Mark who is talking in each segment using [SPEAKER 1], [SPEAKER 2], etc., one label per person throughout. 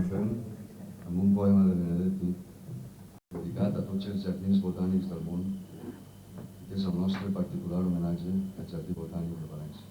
[SPEAKER 1] Fem amb un poema de Benedetti dedicat a tots els jardins botànics del món, que és el nostre particular homenatge al Jardí Botànic de València.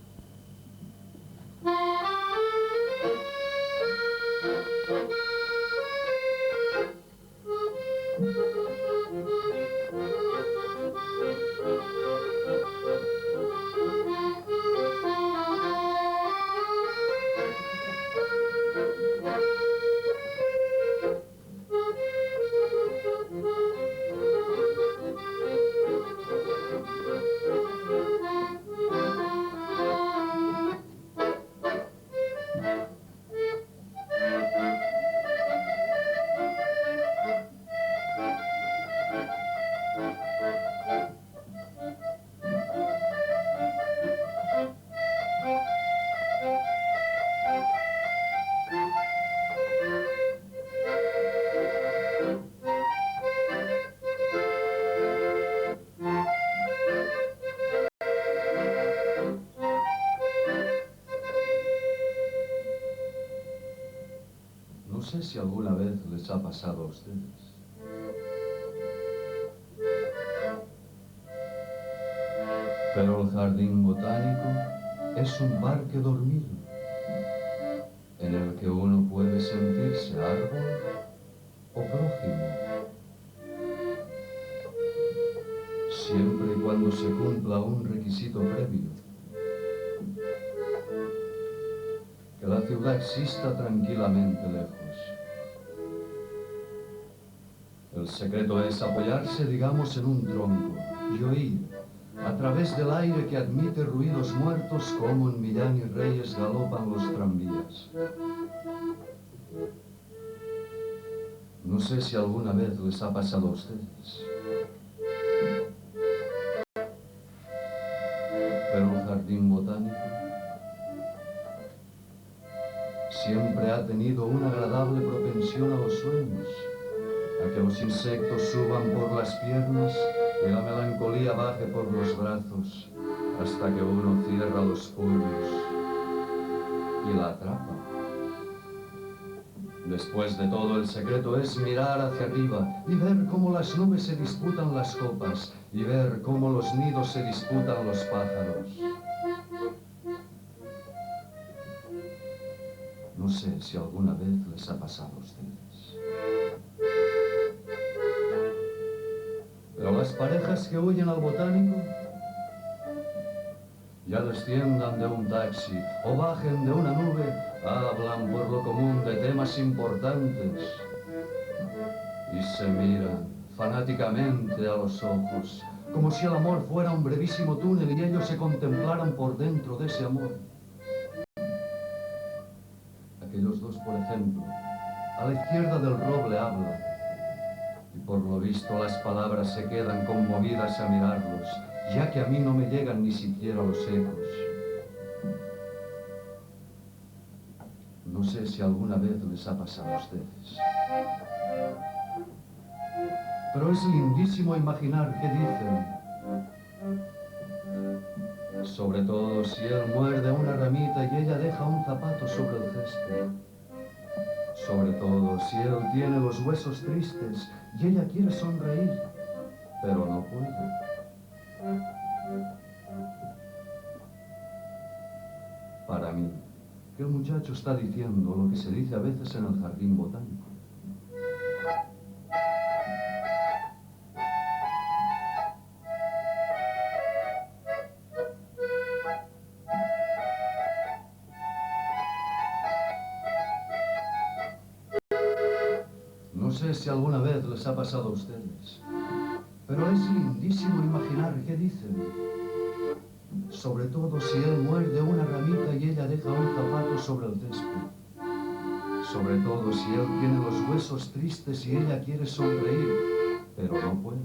[SPEAKER 1] No sé si alguna vez les ha pasado a ustedes, pero el jardín botánico es un parque dormido, en el que uno puede sentirse árbol o prójimo, siempre y cuando se cumpla un requisito previo: que la ciudad exista tranquilamente lejos. El secreto es apoyarse, digamos, en un tronco y oír, a través del aire que admite ruidos muertos, como en Millán y Reyes galopan los tranvías. No sé si alguna vez les ha pasado a ustedes, pero el jardín botánico siempre ha tenido una agradable propensión a los sueños, a que los insectos suban por las piernas y la melancolía baje por los brazos, hasta que uno cierra los puños y la atrapa. Después de todo, el secreto es mirar hacia arriba y ver cómo las nubes se disputan las copas y ver cómo los nidos se disputan los pájaros. No sé si alguna vez les ha pasado a ustedes, pero las parejas que huyen al botánico ya desciendan de un taxi o bajen de una nube, hablan por lo común de temas importantes y se miran fanáticamente a los ojos, como si el amor fuera un brevísimo túnel y ellos se contemplaran por dentro de ese amor. Aquellos dos, por ejemplo, a la izquierda del roble hablan, y por lo visto las palabras se quedan conmovidas a mirarlos, ya que a mí no me llegan ni siquiera los ecos. No sé si alguna vez les ha pasado a ustedes, pero es lindísimo imaginar qué dicen, sobre todo si él muerde una ramita y ella deja un zapato sobre el césped, sobre todo si él tiene los huesos tristes y ella quiere sonreír, pero no puede. Para mí, que el muchacho está diciendo lo que se dice a veces en el jardín botánico. No sé si alguna vez les ha pasado a ustedes, pero es lindísimo imaginar qué dicen, sobre todo si él muerde una ramita y ella deja un zapato sobre el césped, sobre todo si él tiene los huesos tristes y ella quiere sonreír, pero no puede.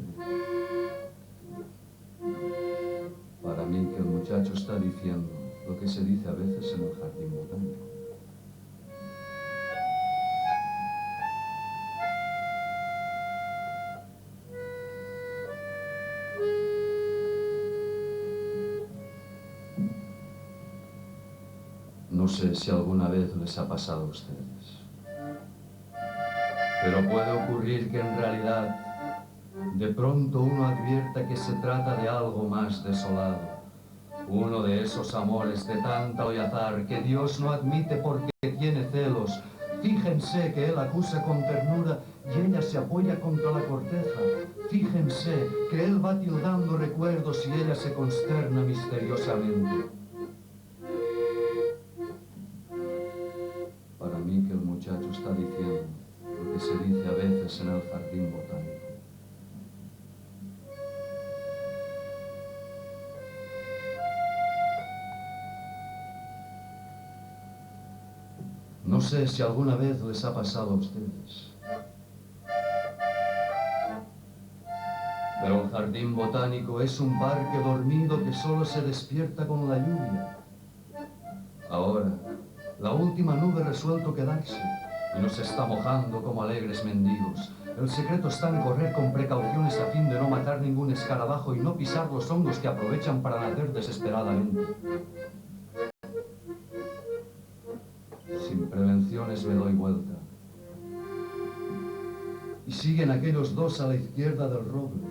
[SPEAKER 1] Para mí que el muchacho está diciendo lo que se dice a veces en el jardín botánico. No sé si alguna vez les ha pasado a ustedes, Pero puede ocurrir que en realidad de pronto uno advierta que se trata de algo más desolado. Uno de esos amores de tanta y azar que Dios no admite porque tiene celos. Fíjense que él acusa con ternura y ella se apoya contra la corteza. Fíjense que él va tildando recuerdos y ella se consterna misteriosamente. Para mí que el muchacho está diciendo lo que se dice a veces en el jardín botánico. No sé si alguna vez les ha pasado a ustedes, pero el jardín botánico es un parque dormido que solo se despierta con la lluvia. Ahora, la última nube ha resuelto quedarse y nos está mojando como alegres mendigos. El secreto está en correr con precauciones a fin de no matar ningún escarabajo y no pisar los hongos que aprovechan para nacer desesperadamente. Sin prevenciones me doy vuelta. Y siguen aquellos dos a la izquierda del roble,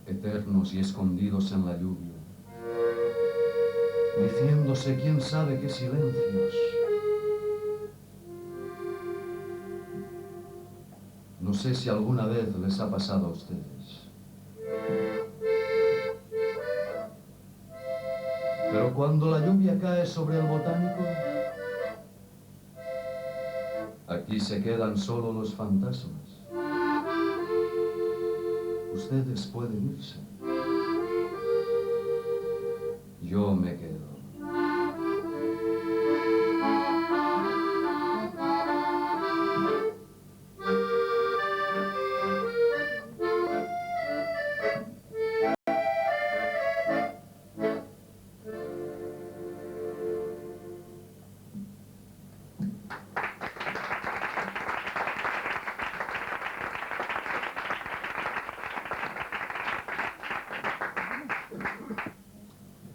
[SPEAKER 1] eternos y escondidos en la lluvia, diciéndose quién sabe qué silencios. No sé si alguna vez les ha pasado a ustedes. Pero cuando la lluvia cae sobre el botánico, aquí se quedan solo los fantasmas. Ustedes pueden irse. Yo me quedo.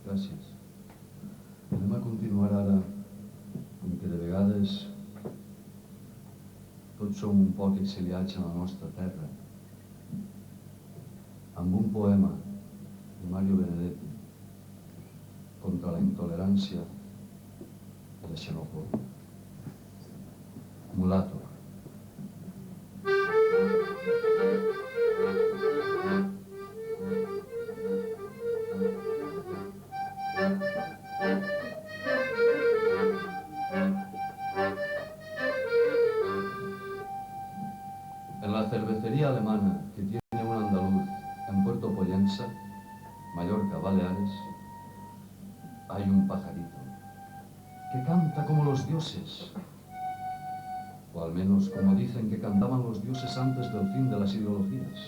[SPEAKER 1] Gràcies. Anem a continuar ara, com que de vegades tots som un poc exiliats en la nostra terra, amb un poema de Mario Benedetti contra la intolerància i la xenofòbia. Mulato. En la cervecería alemana que tiene un andaluz en Puerto Pollensa, Mallorca, Baleares, hay un pajarito que canta como los dioses, o al menos como dicen que cantaban los dioses antes del fin de las ideologías.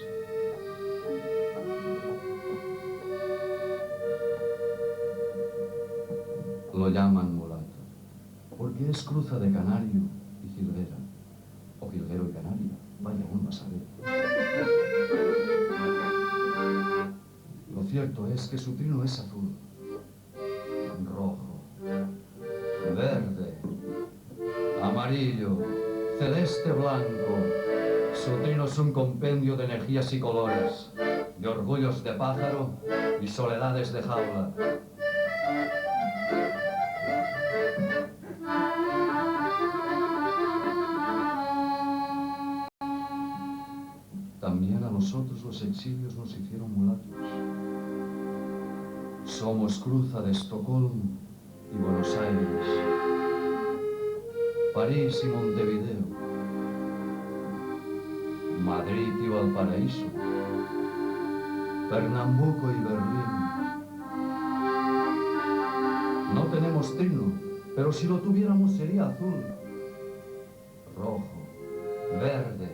[SPEAKER 1] Lo llaman mulato, porque es cruza de canario y jilguera, o jilguero y canario, vaya uno a saber. Lo cierto es que su trino es azul, rojo, verde, amarillo, celeste, blanco. Su trino es un compendio de energías y colores, de orgullos de pájaro y soledades de jaula. También a nosotros los exilios nos hicieron mulatos. Somos cruza de Estocolmo y Buenos Aires, París y Montevideo, Madrid y Valparaíso, Pernambuco y Berlín. No tenemos trino, pero si lo tuviéramos sería azul, rojo, verde,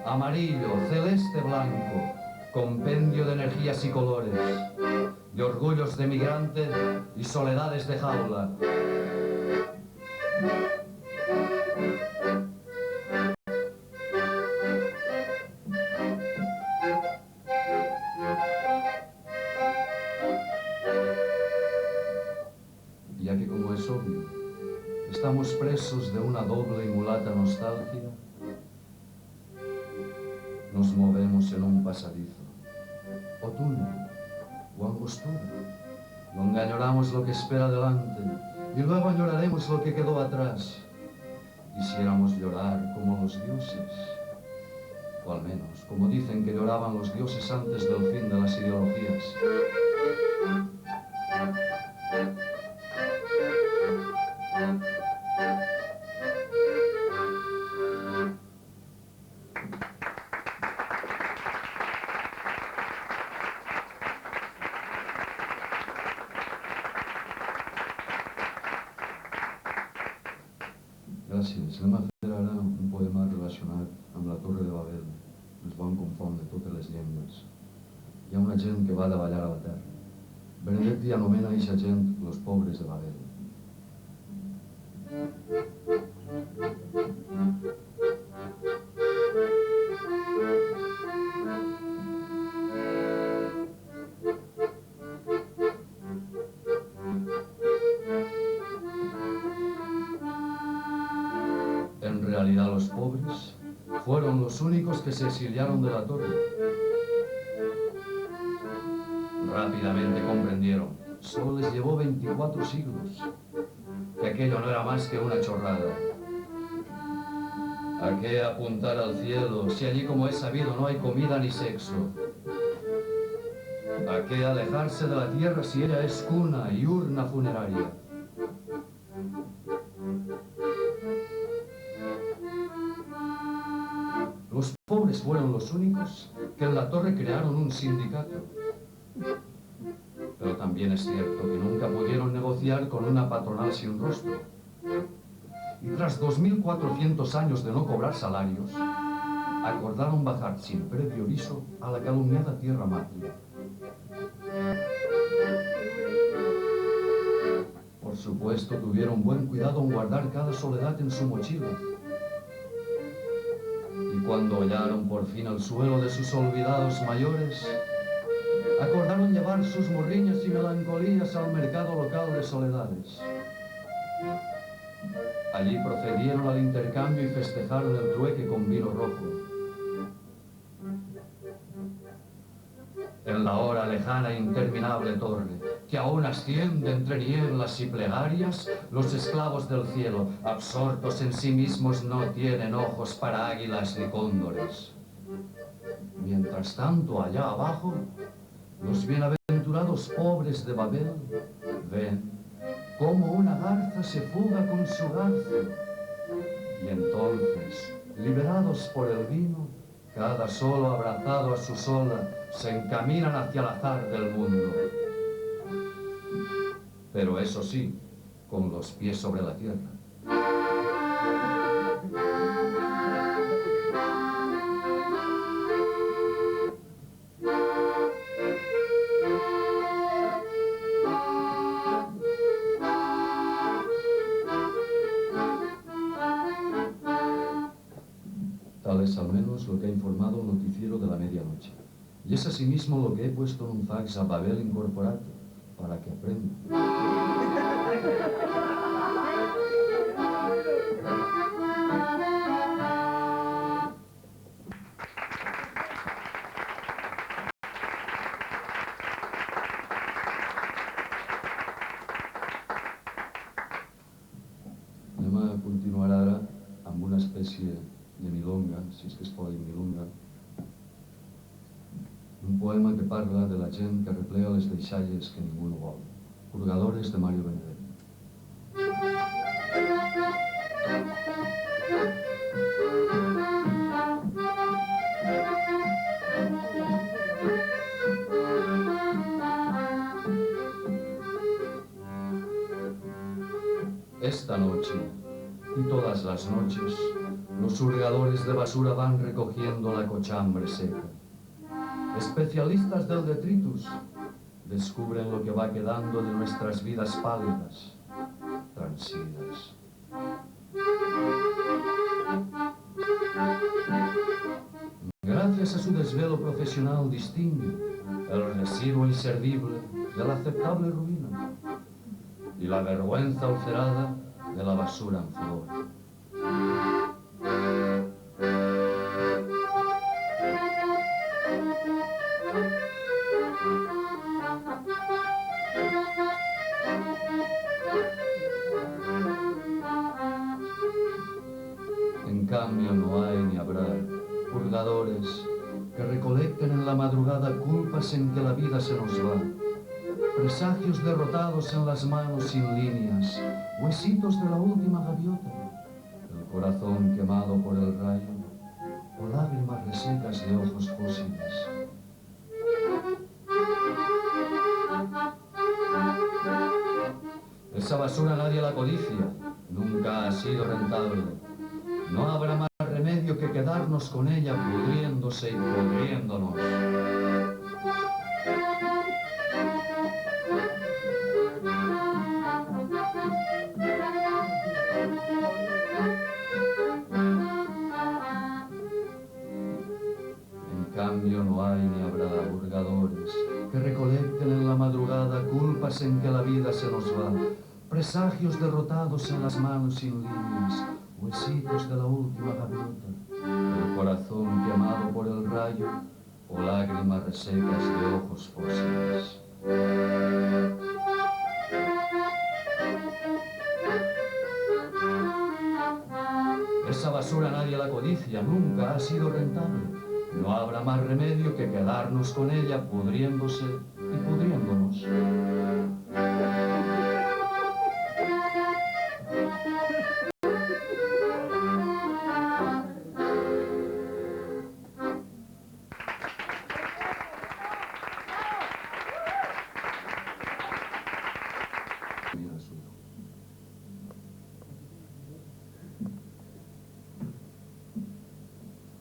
[SPEAKER 1] amarillo, celeste, blanco, compendio de energías y colores, de orgullos de migrante y soledades de jaula. Ya que, como es obvio, estamos presos de una doble y mulata nostalgia, nos movemos en un pasadizo, o túnel, o angostura, donde añoramos lo que espera delante y luego añoraremos lo que quedó atrás. Quisiéramos llorar como los dioses, o al menos como dicen que lloraban los dioses antes del fin de las ideologías. Gràcies. Anem a fer ara un poema relacionat amb la Torre de Babel. Ens van confondre totes les llengües. Hi ha una gent que va davallar a la terra. Benedetti anomena a eixa gent los pobres de Babel. En realidad los pobres fueron los únicos que se exiliaron de la torre. Rápidamente comprendieron, solo les llevó 24 siglos, que aquello no era más que una chorrada. ¿A qué apuntar al cielo si allí, como es sabido, no hay comida ni sexo? ¿A qué alejarse de la tierra si ella es cuna y urna funeraria? Los pobres fueron los únicos que en la torre crearon un sindicato. Pero también es cierto que nunca pudieron negociar con una patronal sin rostro. Y tras 2400 años de no cobrar salarios, acordaron bajar sin previo aviso a la calumniada tierra madre. Por supuesto, tuvieron buen cuidado en guardar cada soledad en su mochila. Y cuando hallaron por fin el suelo de sus olvidados mayores, acordaron llevar sus morriñas y melancolías al mercado local de soledades. Allí procedieron al intercambio y festejaron el trueque con vino rojo. En la hora lejana e interminable torre, que aún asciende entre nieblas y plegarias, los esclavos del cielo, absortos en sí mismos, no tienen ojos para águilas ni cóndores. Mientras tanto, allá abajo, los bienaventurados pobres de Babel ven cómo una garza se fuga con su garzo. Y entonces, liberados por el vino, cada solo abrazado a su sola, se encaminan hacia el azar del mundo. Pero eso sí, con los pies sobre la tierra. Tal es al menos lo que ha informado el noticiero de la medianoche. Y es asimismo lo que he puesto en un fax a Babel Incorporato, para que aprenda. Anem a continuar ara amb una espècie de milonga, si és que es pot dir milonga, un poema que parla de la gent que replega les deixalles que ningú no vol. Purgadores, de Mario Benedetti. Esta noche y todas las noches, los hurgadores de basura van recogiendo la cochambre seca. Especialistas del detritus descubren lo que va quedando de nuestras vidas pálidas, transidas. Gracias a su desvelo profesional distingue el residuo inservible de la aceptable ruina. Y la vergüenza ulcerada de la basura en flor. En cambio no hay ni habrá purgadores que recolecten en la madrugada culpas en que la vida se nos va, presagios derrotados en las manos sin líneas, huesitos de la última gaviota, el corazón quemado por el rayo o lágrimas resecas de ojos fósiles. Esa basura nadie la codicia, nunca ha sido rentable. No habrá más remedio que quedarnos con ella pudriéndose y podriéndonos. En cambio no hay ni habrá hurgadores que recolecten en la madrugada culpas en que la vida se nos va, presagios derrotados en las manos sin líneas, huesitos de la última gaviota, el corazón quemado por el rayo o lágrimas resecas de ojos fósiles. Esa basura nadie la codicia, nunca ha sido rentable. No habrá más remedio que quedarnos con ella pudriéndose y pudriéndonos.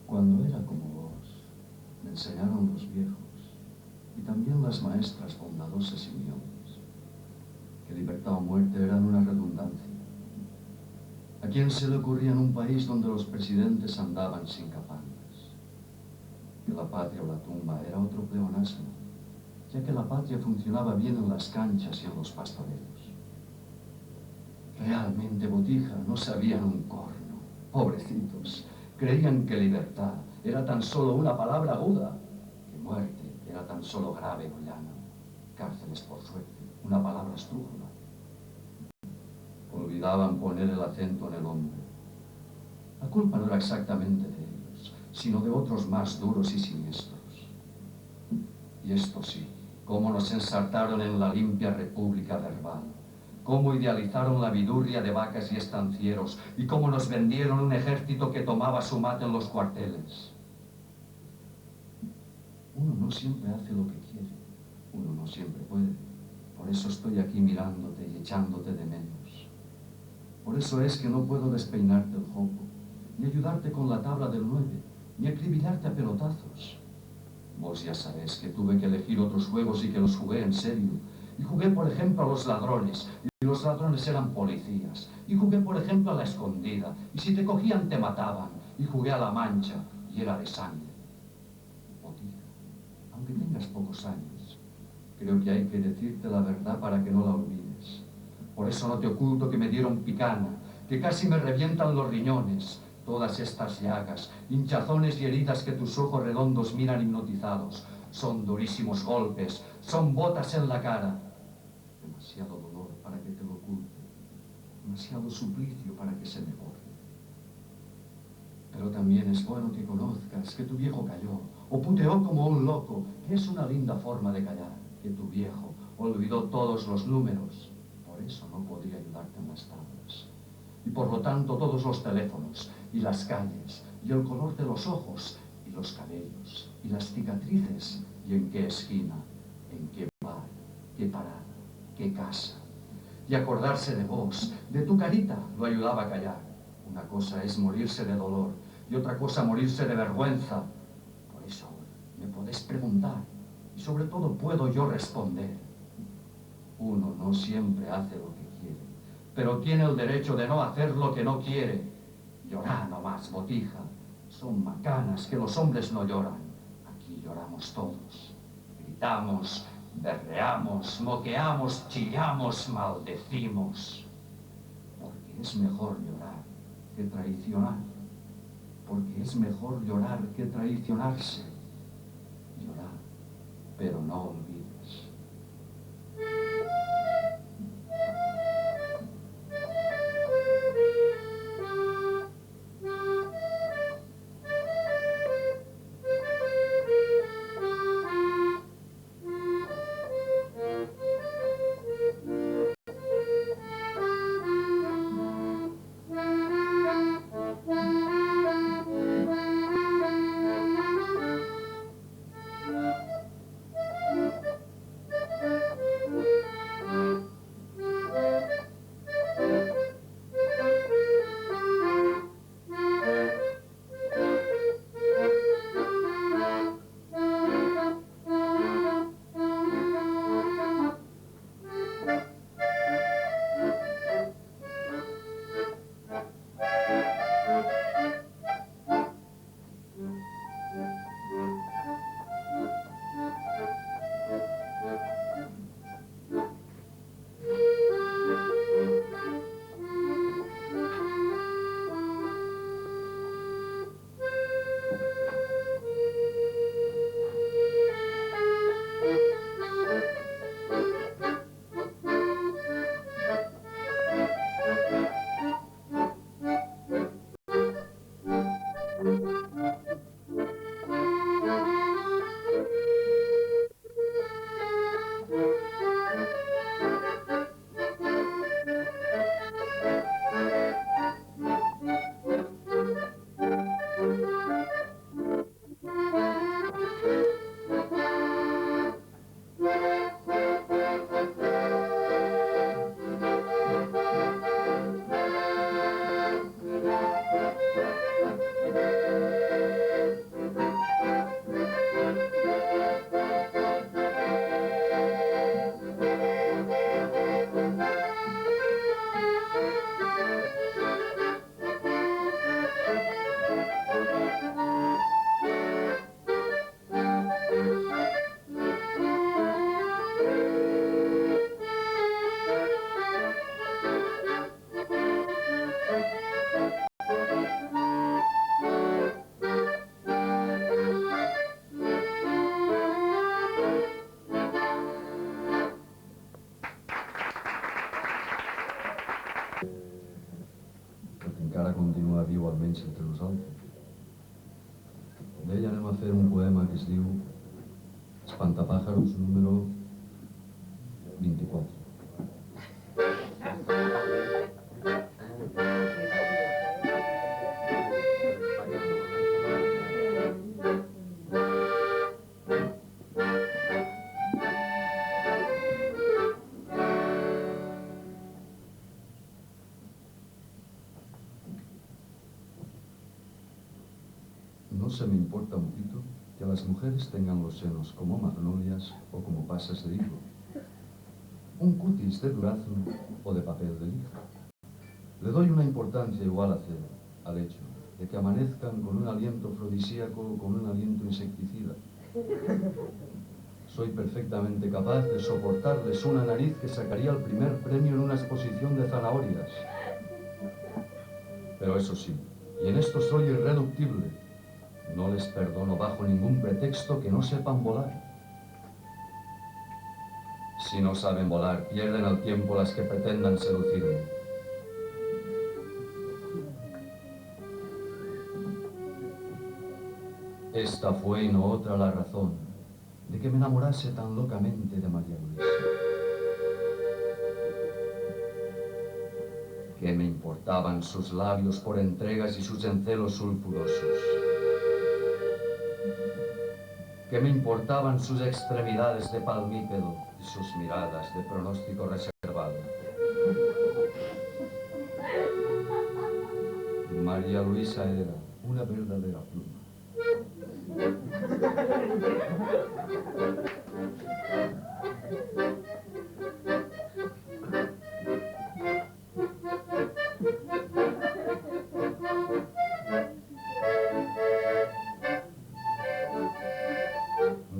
[SPEAKER 1] Cuando era como vos, me enseñaron los viejos y también las maestras bondadosas y humildes, que libertad o muerte eran una redundancia. ¿A quién se le ocurría en un país donde los presidentes andaban sin capanas? Que la patria o la tumba era otro pleonasmo, ya que la patria funcionaba bien en las canchas y en los pastoreos. Realmente, Botija, no sabían un corno, pobrecitos. Creían que libertad era tan solo una palabra aguda, que muerte era tan solo grave o llano, cárceles por suerte, una palabra estrújula. Olvidaban poner el acento en el hombre. La culpa no era exactamente de ellos, sino de otros más duros y siniestros. Y esto sí, cómo nos ensartaron en la limpia república verbal, cómo idealizaron la vidurria de vacas y estancieros, y cómo nos vendieron un ejército que tomaba su mate en los cuarteles. Uno no siempre hace lo que quiere, uno no siempre puede. Por eso estoy aquí mirándote y echándote de menos. Por eso es que no puedo despeinarte el jopo, ni ayudarte con la tabla del 9, ni acribillarte a pelotazos. Vos ya sabés que tuve que elegir otros juegos y que los jugué en serio. Y jugué, por ejemplo, a los ladrones, y los ladrones eran policías. Y jugué, por ejemplo, a la escondida, y si te cogían te mataban. Y jugué a la mancha, y era de sangre. Botija, aunque tengas pocos años, creo que hay que decirte la verdad para que no la olvides. Por eso no te oculto que me dieron picana, que casi me revientan los riñones. Todas estas llagas, hinchazones y heridas que tus ojos redondos miran hipnotizados, son durísimos golpes, son botas en la cara. Demasiado dolor para que te lo oculte, demasiado suplicio para que se me borre. Pero también es bueno que conozcas que tu viejo cayó, o puteó como un loco, que es una linda forma de callar, que tu viejo olvidó todos los números. Por eso no podría ayudarte en las tablas. Y por lo tanto todos los teléfonos, y las calles, y el color de los ojos, y los cabellos, y las cicatrices, y en qué esquina, en qué bar, qué parada, qué casa. Y acordarse de vos, de tu carita, lo ayudaba a callar. Una cosa es morirse de dolor, y otra cosa morirse de vergüenza. Por eso me podés preguntar, y sobre todo puedo yo responder. Uno no siempre hace lo que quiere, pero tiene el derecho de no hacer lo que no quiere. Llorá nomás, Botija. Son macanas que los hombres no lloran. Aquí lloramos todos. Gritamos, berreamos, moqueamos, chillamos, maldecimos. Porque Es mejor llorar que traicionar, porque es mejor llorar que traicionarse. Llorar, pero no olvides. Encara continua viu almenys entre nosaltres. D'ell anem a fer un poema que es diu Espantapájaros número 24. No se me importa un pito que las mujeres tengan los senos como magnolias o como pasas de higo, un cutis de durazno o de papel de lija. Le doy una importancia igual a cero al hecho de que amanezcan con un aliento afrodisíaco o con un aliento insecticida. Soy perfectamente capaz de soportarles una nariz que sacaría el primer premio en una exposición de zanahorias. Pero eso sí, y en esto soy irreductible, no les perdono bajo ningún pretexto que no sepan volar. Si no saben volar, pierden el tiempo las que pretendan seducirme. Esta fue y no otra la razón de que me enamorase tan locamente de María Luisa. ¿Qué me importaban sus labios por entregas y sus encelos sulfurosos? ¿Qué me importaban sus extremidades de palmípedo y sus miradas de pronóstico reservado? María Luisa era una verdadera pluma.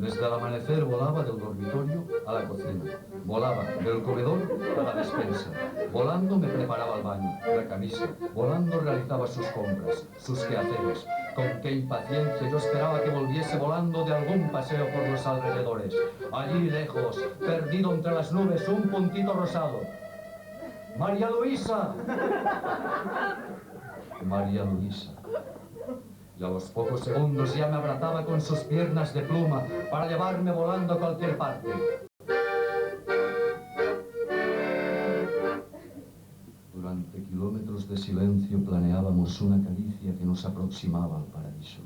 [SPEAKER 1] Desde el amanecer volaba del dormitorio a la cocina, volaba del comedor a la despensa, volando me preparaba el baño, la camisa, volando realizaba sus compras, sus quehaceres. Con qué impaciencia yo esperaba que volviese volando de algún paseo por los alrededores. Allí lejos, perdido entre las nubes, un puntito rosado. ¡María Luisa! María Luisa. Y a los pocos segundos ya me abrazaba con sus piernas de pluma para llevarme volando a cualquier parte. Durante kilómetros de silencio planeábamos una caricia que nos aproximaba al paraíso.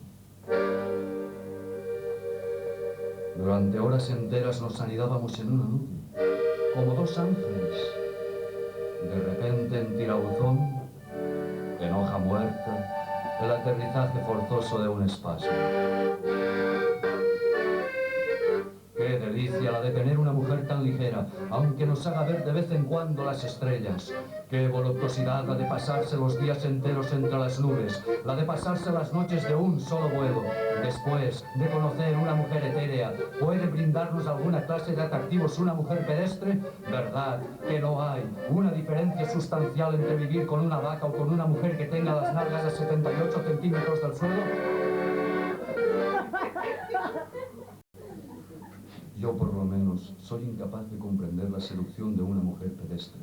[SPEAKER 1] Durante horas enteras nos anidábamos en una nube, como dos ángeles. De repente en tirabuzón, en hoja muerta, el aterrizaje forzoso de un espasmo. Qué delicia la de tener una mujer tan ligera, aunque nos haga ver de vez en cuando las estrellas. Qué voluptuosidad la de pasarse los días enteros entre las nubes, la de pasarse las noches de un solo vuelo. Después de conocer una mujer etérea, ¿puede brindarnos alguna clase de atractivos una mujer pedestre? ¿Verdad que no hay una diferencia sustancial entre vivir con una vaca o con una mujer que tenga las nalgas a 78 centímetros del suelo? Yo, por lo menos, soy incapaz de comprender la seducción de una mujer pedestre.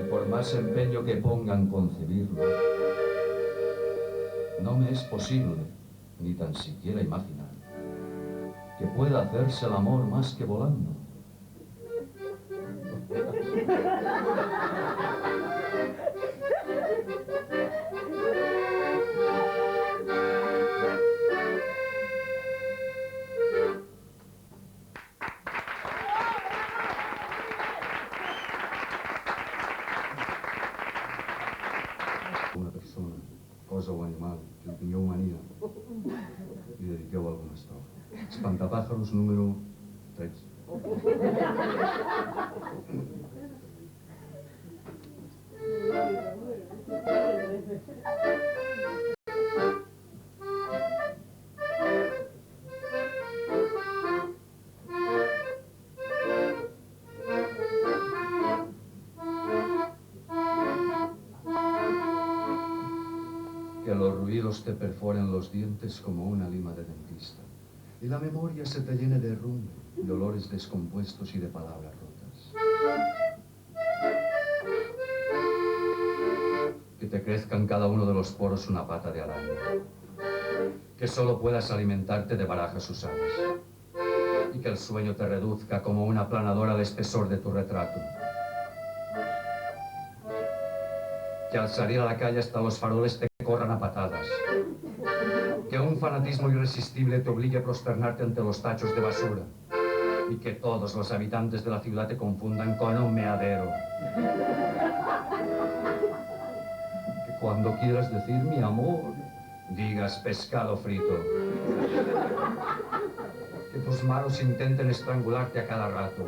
[SPEAKER 1] Y por más empeño que ponga en concebirlo, no me es posible, ni tan siquiera imaginar, que pueda hacerse el amor más que volando. Una persona, cosa o animal, que el tingueu mania, li dediqueu alguna estrofa. Espantapájaros número 3. Que los ruidos te perforen los dientes como una lima de dentista, y la memoria se te llene de rumbe, de olores descompuestos y de palabras rotas. Que te crezca en cada uno de los poros una pata de araña, que solo puedas alimentarte de barajas usadas, y que el sueño te reduzca como una planadora al espesor de tu retrato. Que al salir a la calle hasta los faroles te corran a patadas. Que un fanatismo irresistible te obligue a prosternarte ante los tachos de basura. Y que todos los habitantes de la ciudad te confundan con un meadero. Que cuando quieras decir mi amor, digas pescado frito. Que tus manos intenten estrangularte a cada rato.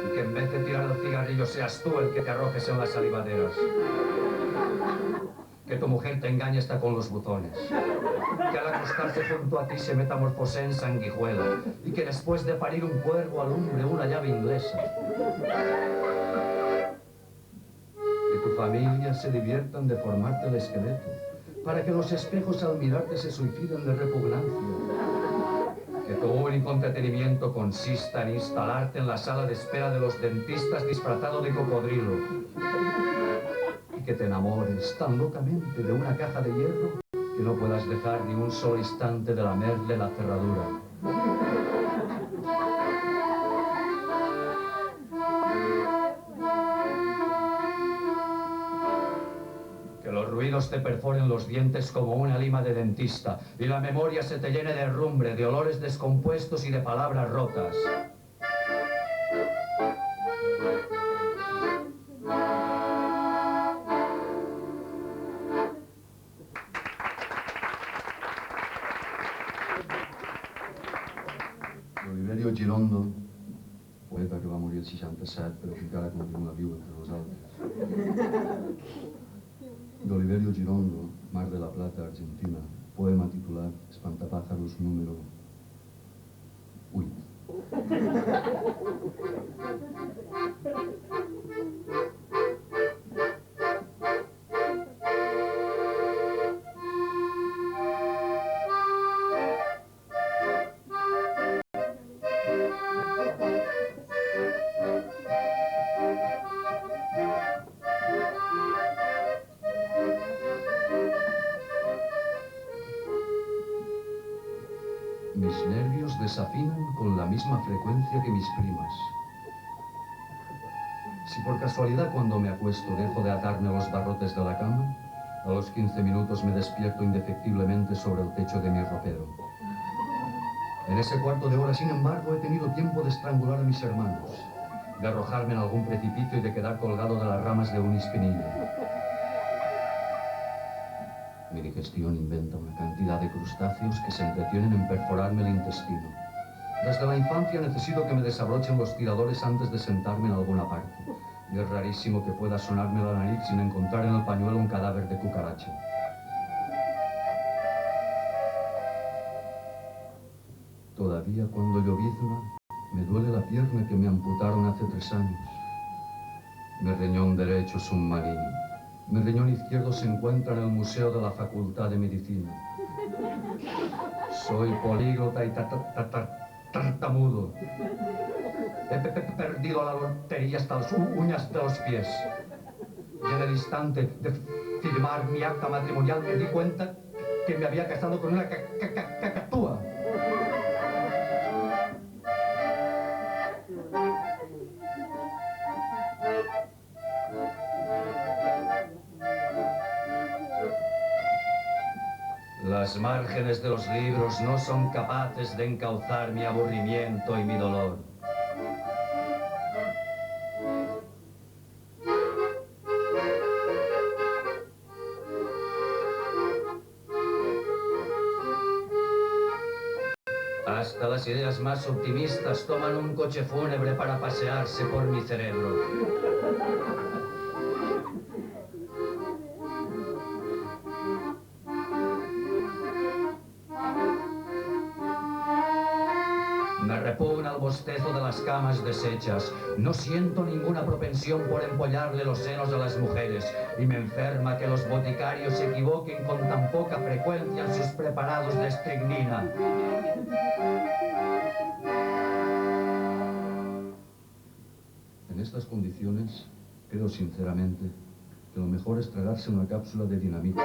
[SPEAKER 1] Y que en vez de tirar el cigarrillo seas tú el que te arrojes en las salivaderas. Que tu mujer te engañe hasta con los buzones. Que al acostarse junto a ti se metamorfose en sanguijuela. Y que después de parir un cuervo alumbre una llave inglesa. Que tu familia se divierta en deformarte el esqueleto, para que los espejos al mirarte se suiciden de repugnancia. Que tu único entretenimiento consista en instalarte en la sala de espera de los dentistas disfrazado de cocodrilo. Y que te enamores tan locamente de una caja de hierro que no puedas dejar ni un solo instante de lamerle la cerradura. Que los ruidos te perforen los dientes como una lima de dentista y la memoria se te llene de herrumbre, de olores descompuestos y de palabras rotas. Oliverio Girondo, poeta que va morir el 67, però que encara continua viu entre nosaltres. D'Oliverio Girondo, Mar de la Plata, Argentina, Poema titular Espantapájaros número 8. Mis nervios desafinan con la misma frecuencia que mis primas. Si por casualidad cuando me acuesto dejo de atarme a los barrotes de la cama, a los 15 minutos me despierto indefectiblemente sobre el techo de mi ropero. En ese cuarto de hora, sin embargo, he tenido tiempo de estrangular a mis hermanos, de arrojarme en algún precipicio y de quedar colgado de las ramas de un espinillo. Mi digestión inventa una cantidad de crustáceos que se entretienen en perforarme el intestino. Desde la infancia necesito que me desabrochen los tiradores antes de sentarme en alguna parte. Y es rarísimo que pueda sonarme la nariz sin encontrar en el pañuelo un cadáver de cucaracha. Todavía cuando llovizna, me duele la pierna que me amputaron hace 3 años. Mi riñón derecho es un maní. Mi riñón izquierdo se encuentra en el Museo de la Facultad de Medicina. Soy políglota y tartamudo. He perdido la lotería hasta las uñas de los pies. Y en el instante de firmar mi acta matrimonial me di cuenta que me había casado con una cacatúa. Las márgenes de los libros no son capaces de encauzar mi aburrimiento y mi dolor. Hasta las ideas más optimistas toman un coche fúnebre para pasearse por mi cerebro. Me repugna el bostezo de las camas deshechas. No siento ninguna propensión por empollarle los senos a las mujeres. Y me enferma que los boticarios se equivoquen con tan poca frecuencia en sus preparados de estricnina. En estas condiciones, creo sinceramente que lo mejor es tragarse una cápsula de dinamita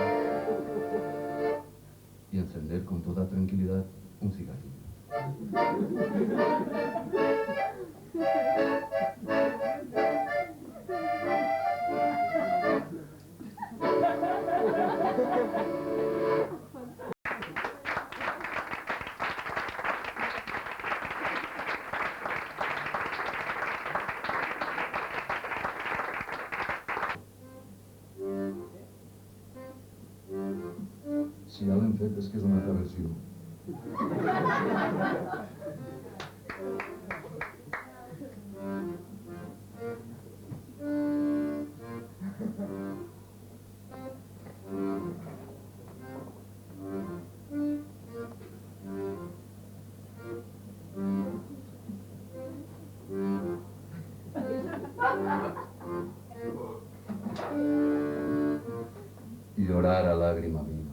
[SPEAKER 1] y encender con toda tranquilidad un cigarrillo. Si ja l'hem fet és que és una altra versió. Llorar a lágrima viva.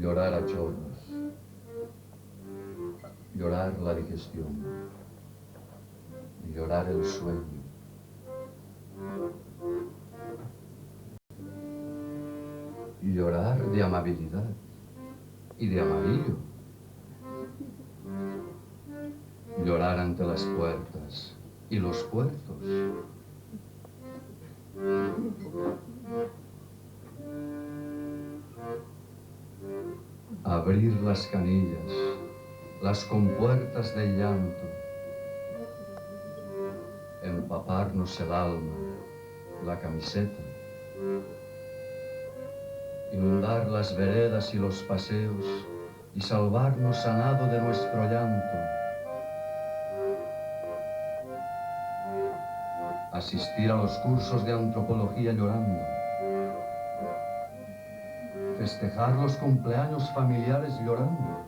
[SPEAKER 1] Llorar a chorros. Llorar la digestión. Llorar el sueño. Llorar de amabilidad y de amarillo. Llorar ante las puertas y los puertos. Abrir las canillas, las compuertas del llanto, empaparnos el alma, la camiseta, inundar las veredas y los paseos y salvarnos a nado de nuestro llanto, asistir a los cursos de antropología llorando, Festejar los cumpleaños familiares llorando.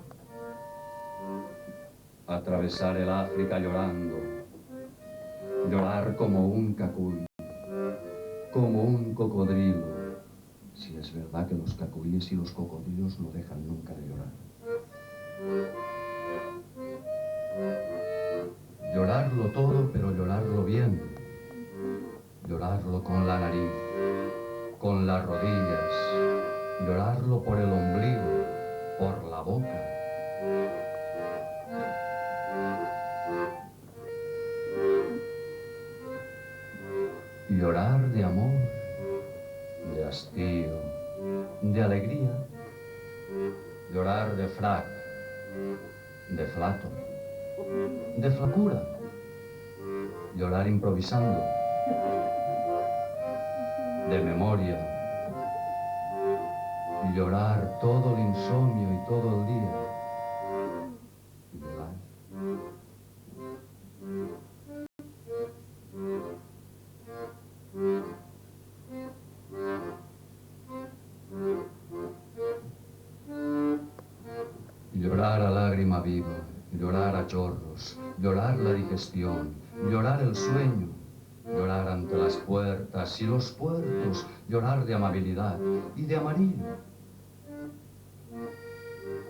[SPEAKER 1] Atravesar el África llorando. Llorar como un cacuy, como un cocodrilo. Si es verdad que los cacuyes y los cocodrilos no dejan nunca de llorar. Llorarlo todo, pero llorarlo bien. Llorarlo con la nariz, con las rodillas. Llorarlo por el ombligo, por la boca. Llorar de amor, de hastío, de alegría. Llorar de frac, de flato, de flacura. Llorar improvisando, de memoria. Llorar todo el insomnio y todo el día. Llorar. Llorar a lágrima viva, llorar a chorros, llorar la digestión, llorar el sueño, llorar ante las puertas y los puertos, llorar de amabilidad y de amarillo.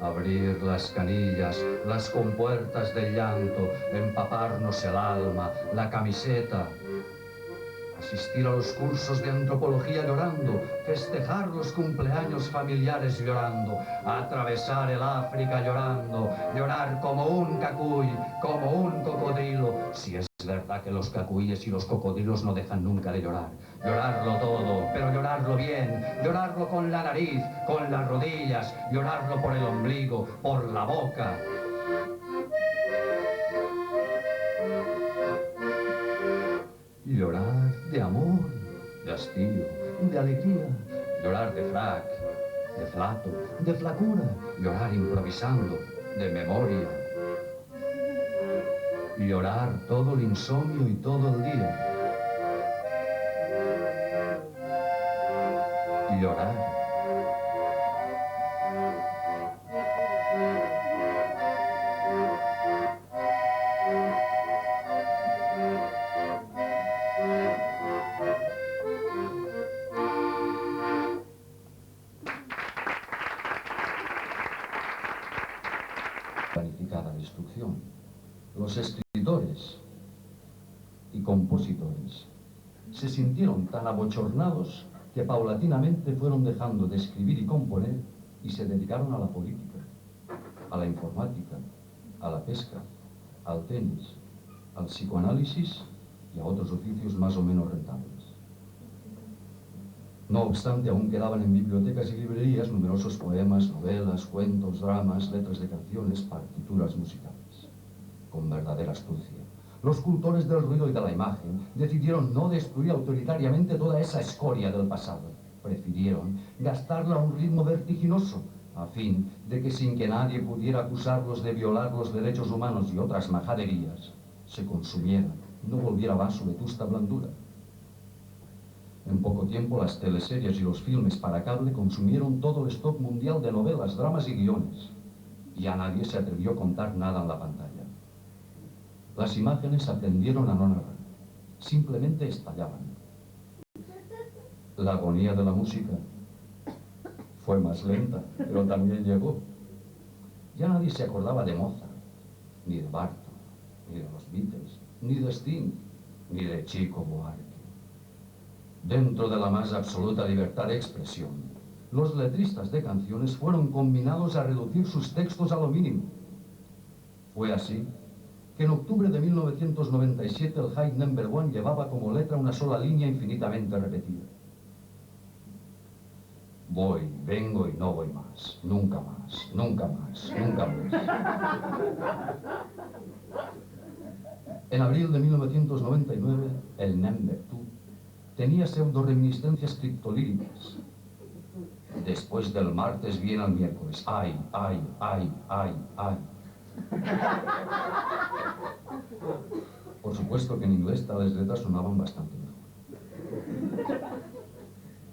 [SPEAKER 1] Abrir las canillas, las compuertas del llanto, empaparnos el alma, la camiseta. Asistir a los cursos de antropología llorando, festejar los cumpleaños familiares llorando, atravesar el África llorando, llorar como un cacuy, como un cocodrilo, si es verdad que los cacuyes y los cocodrilos no dejan nunca de llorar. Llorarlo todo, pero llorarlo bien, llorarlo con la nariz, con las rodillas, llorarlo por el ombligo, por la boca. Llorar de amor, de hastío, de alegría, llorar de frac, de flato, de flacura, llorar improvisando, de memoria. Llorar todo el insomnio y todo el día. Llorar. Planificada destrucción. Los escritores y compositores se sintieron tan abochornados que paulatinamente fueron dejando de escribir y componer y se dedicaron a la política, a la informática, a la pesca, al tenis, al psicoanálisis y a otros oficios más o menos rentables. No obstante, aún quedaban en bibliotecas y librerías numerosos poemas, novelas, cuentos, dramas, letras de canciones, partituras musicales. Con verdadera astucia, los cultores del ruido y de la imagen decidieron no destruir autoritariamente toda esa escoria del pasado. Prefirieron gastarla a un ritmo vertiginoso, a fin de que sin que nadie pudiera acusarlos de violar los derechos humanos y otras majaderías, se consumiera y no volviera más su vetusta blandura. En poco tiempo las teleseries y los filmes para cable consumieron todo el stock mundial de novelas, dramas y guiones. Ya nadie se atrevió a contar nada en la pantalla. Las imágenes aprendieron a no narrar, simplemente estallaban. La agonía de la música fue más lenta, pero también llegó. Ya nadie se acordaba de Mozart, ni de Bartók, ni de los Beatles, ni de Sting, ni de Chico Buarque. Dentro de la más absoluta libertad de expresión, los letristas de canciones fueron combinados a reducir sus textos a lo mínimo. Fue así que en octubre de 1997 el High No. 1 llevaba como letra una sola línea infinitamente repetida. Voy, vengo y no voy más, nunca más, nunca más, nunca más. En abril de 1999, el No. 2 tenía pseudo-reminiscencias criptolíricas. Después del martes viene el miércoles. Ay, ay, ay, ay, ay. Por supuesto que en inglés tales letras sonaban bastante mejor.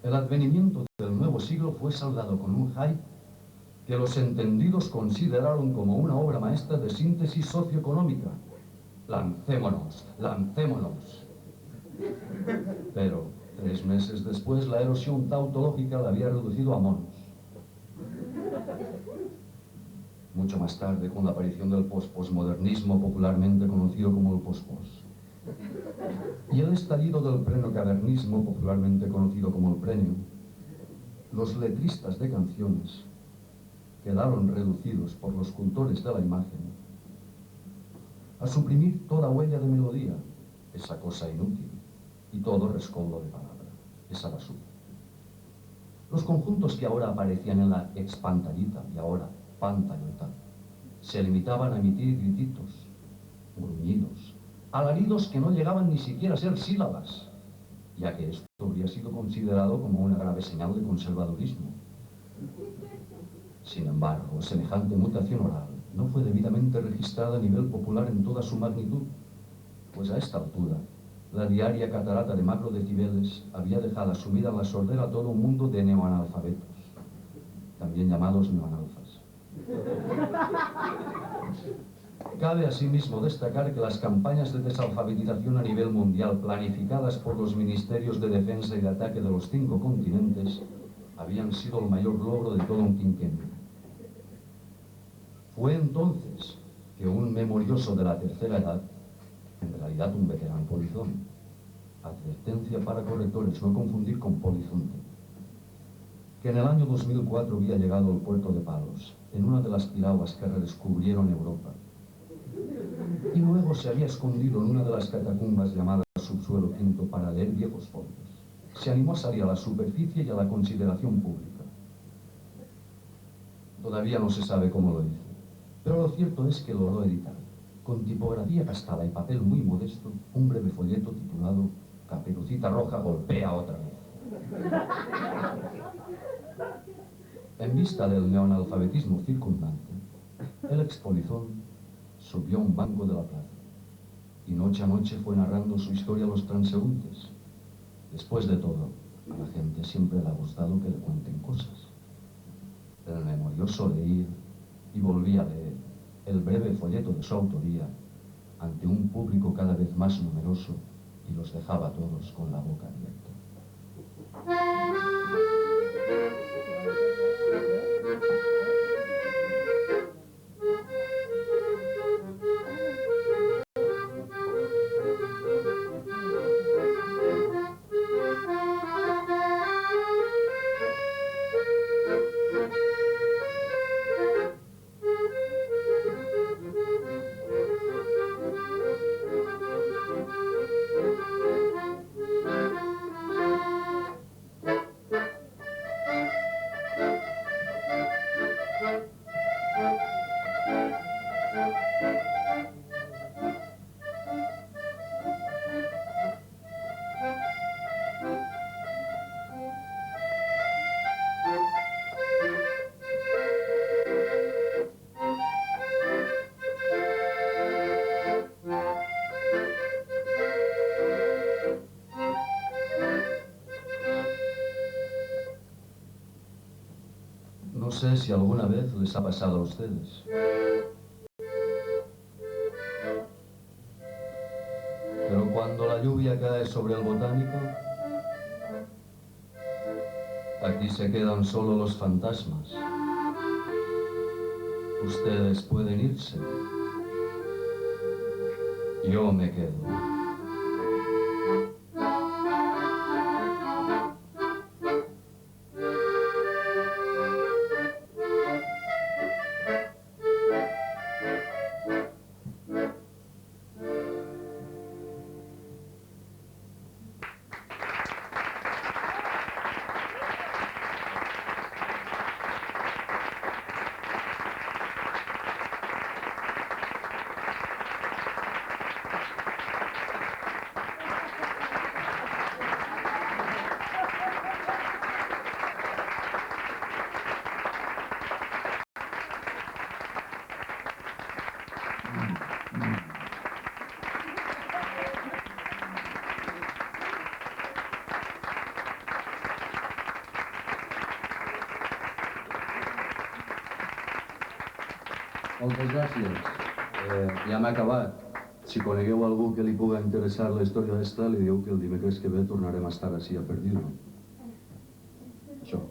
[SPEAKER 1] El advenimiento del nuevo siglo fue saludado con un hype que los entendidos consideraron como una obra maestra de síntesis socioeconómica. Lancémonos, lancémonos. Pero 3 meses después la erosión tautológica la había reducido a monos. Mucho más tarde, con la aparición del posmodernismo, popularmente conocido como el pospos, y el estallido del prenocavernismo, popularmente conocido como el prenio, los letristas de canciones quedaron reducidos por los cultores de la imagen a suprimir toda huella de melodía, esa cosa inútil, y todo rescoldo de palabra, esa basura. Los conjuntos que ahora aparecían en la expantallita y ahora pantallota se limitaban a emitir grititos, gruñidos, alaridos que no llegaban ni siquiera a ser sílabas, ya que esto habría sido considerado como una grave señal de conservadurismo. Sin embargo, semejante mutación oral no fue debidamente registrada a nivel popular en toda su magnitud, pues a esta altura, la diaria catarata de macrodecibeles había dejado sumida en la sordera a todo un mundo de neoanalfabetos, también llamados neoanalfas. Cabe asimismo destacar que las campañas de desalfabetización a nivel mundial planificadas por los ministerios de defensa y de ataque de los 5 continentes habían sido el mayor logro de todo un quinquenio. Fue entonces que un memorioso de la tercera edad, en realidad un veterano polizón, advertencia para correctores, no confundir con polizonte, que en el año 2004 había llegado al puerto de Palos, en una de las piraguas que redescubrieron Europa, y luego se había escondido en una de las catacumbas llamadas Subsuelo Quinto para leer viejos folios. Se animó a salir a la superficie y a la consideración pública. Todavía no se sabe cómo lo hizo, pero lo cierto es que logró editar, con tipografía cascada y papel muy modesto, un breve folleto titulado Caperucita Roja golpea otra vez. En vista del neoanalfabetismo circundante, el expolizón subió a un banco de la plaza y noche a noche fue narrando su historia a los transeúntes. Después de todo, a la gente siempre le ha gustado que le cuenten cosas. El memorioso leía y volvía a leer el breve folleto de su autoría ante un público cada vez más numeroso y los dejaba a todos con la boca abierta. No sé si alguna vez les ha pasado a ustedes. Pero cuando la lluvia cae sobre el botánico, aquí se quedan solo los fantasmas. Ustedes pueden irse. Yo me quedo. Moltes gràcies. Ja m'ha acabat. Si conegueu algú que li puga interessar la història d'esta, li diu que el dimecres que ve tornarem a estar així a Perdido. Això.